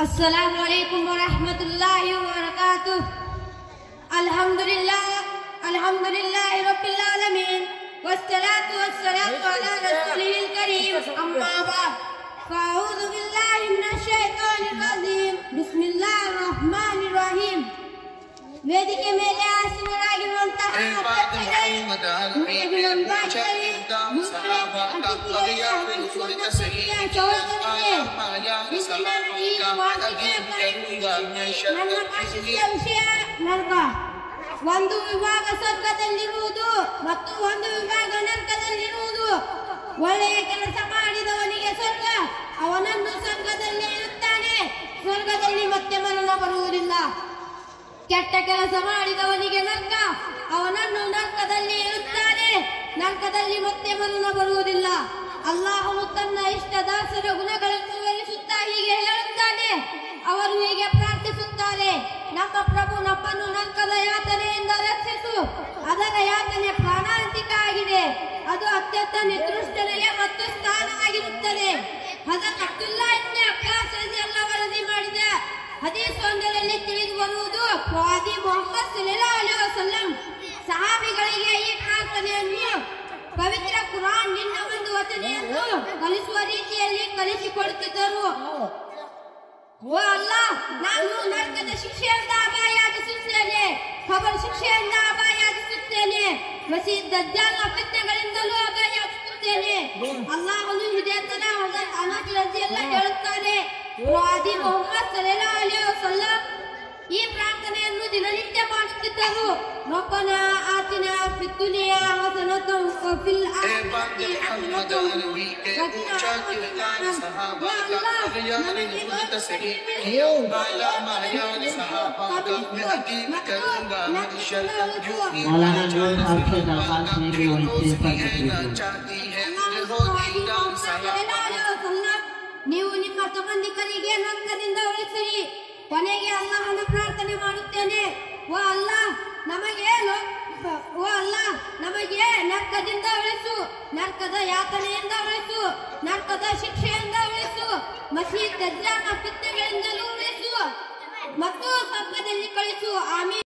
अस्सलामु अलैकुम व रहमतुल्लाहि व बरकातुह। अल्हम्दुलिल्लाहि रब्बिल आलमीन वस्सलातु वस्सलामु अला रसूलिल करीम अम्मा बाद फ़अऊज़ु बिल्लाहि मिनश शैतानिर रजीम बिस्मिल्लाहिर रहमानिर रहीम। ವೇದಿಕೆ ಮೇಲೆ ಆಸೀನರಾಗಿರುವಂತಹ ಒಂದು ವಿಭಾಗ ಸ್ವರ್ಗದಲ್ಲಿರುವುದು ಮತ್ತು ಒಂದು ವಿಭಾಗ ನರಕದಲ್ಲಿರುವುದು. ಒಳ್ಳೆಯ ಕೆಲಸ ಮಾಡಿದವನಿಗೆ ಸ್ವರ್ಗ, ಅವನನ್ನು ಸ್ವರ್ಗದಲ್ಲಿ ಇರುತ್ತಾನೆ, ಸ್ವರ್ಗದಲ್ಲಿ ಮತ್ತೆ ಮರಣ ಬರುವುದಿಲ್ಲ. ಕೆಟ್ಟ ಕೆಲಸ ಮಾಡಿದವನಿಗೆ ನರಕ, ಅವನನ್ನು ನರಕದಲ್ಲಿ ಇರುತ್ತಾನೆ, ನರಕದಲ್ಲಿ ಮತ್ತೆ ಮರಣ ಬರುವುದಿಲ್ಲ. ಅಲ್ಲಾಹನು ತನ್ನ ಇಷ್ಟ ದಾಸರ ಗುಣಗಳನ್ನು ವಿವರಿಸುತ್ತಾ ಹೀಗೆ ಹೇಳುತ್ತಾನೆ. ಅವರು ಹೀಗೆ ಪ್ರಾರ್ಥಿಸುತ್ತಾರೆ, ನಮ್ಮ ಪ್ರಭು ನಮ್ಮನ್ನು ನರಕದ ಯಾತನೆಯಿಂದ ರಕ್ಷಿಸು. ಅದರ ಯಾತನೆ ಪ್ರಾಣಾಂತಿಕ ಆಗಿದೆ, ಅದು ಅತ್ಯಂತ ನಿಕೃಷ್ಟನೆಯ ಮತ್ತು ಸ್ಥಾನವಾಗಿರುತ್ತದೆ. ಹಜರತ್ ಅಬ್ದುಲ್ಲಾ ಇಬ್ನ್ ಅಬ್ಬಾಸ್ ರಲಿಯಲ್ಲಾಹು ವರದಿ ಮಾಡಿದ ಹದೀಸ್ ಒಂದರಲ್ಲಿ ತಿಳಿದು ಬರುವುದು, ಪ್ರವಾದಿ ಮುಹಮ್ಮದ್ ಸಲ್ಲಲ್ಲಾಹು ಅಲೈಹಿ ವಸಲ್ಲಂ ಸಹಾಬಿಗಳಿಗೆ ಈ ಪ್ರಾರ್ಥನೆಯನ್ನು ಪವಿತ್ರ ಕುರಾನ್ ನಿನ್ನ ಒಂದು ವಚನೆಯನ್ನು ಕಲಿಸುವ ರೀತಿಯಲ್ಲಿ ಕಲಿಸಿಕೊಡುತ್ತಿದ್ದರು. ಓ ಅಲ್ಲಾಹ್, ನಾನು ನರಕದ ಶಿಕ್ಷೆಯಿಂದ ಅಪಾಯಾಗಿಸುತ್ತೇನೆ, ಖಬರ್ ಶಿಕ್ಷೆಯಿಂದ ಅಪಾಯಾಗಿಸುತ್ತೇನೆ, ಮಸೀದ್ ದಜ್ಜಾಲ್ನ ಫಿತ್ನೆಗಳಿಂದಲೂ ಅಪಾಯಾಗಿಸುತ್ತೇನೆ. ಅಲ್ಲಾಹನು ಇದೇ ತರ ಅನಸ್ ರಲಿಯಲ್ಲಾಹು ಹೇಳುತ್ತಾರೆ, ಪ್ರವಾದಿ ಮುಹಮ್ಮದ್ ಸಲ್ಲಲ್ಲಾಹು ಅಲೈಹಿ ವಸಲ್ಲಂ ಈ ಪ್ರಾರ್ಥನೆಯನ್ನು ದಿನನಿತ್ಯ ಮಾಡುತ್ತಿದ್ದರು. ರಬ್ಬನಾ ಆತಿನಾ ಫಿದ್ ದುನಿಯಾ ಹಸನತನ್ ವ ಫಿಲ್ ಆಖಿರತಿ ಹಸನತನ್ ವಕಿನಾ ನೀವು ನಿಮ್ಮ ಸಂಬಂಧಿಕರಿಗೆ ನರಕದಿಂದ ಉಳಿಸಿರಿ. ಕೊನೆಗೆ ಅಲ್ಲಾಹನ ಪ್ರಾರ್ಥನೆ ಮಾಡುತ್ತೇನೆ, ಓ ಅಲ್ಲಾಹ್ ನಮಗೆ ನರಕದಿಂದ ಉಳಿಸು, ನರಕದ ಯಾತನೆಯಿಂದ ಉಳಿಸು, ನರಕದ ಶಿಕ್ಷೆಯಿಂದ ಉಳಿಸು, ಮಸೀದ್ ದಜ್ಜಾಲ್ನ ಫಿತ್ನೆಗಳಿಂದಲೂ ಉಳಿಸು ಮತ್ತು ಸ್ವರ್ಗದಲ್ಲಿ ಕಳಿಸು. ಆಮೀನ್.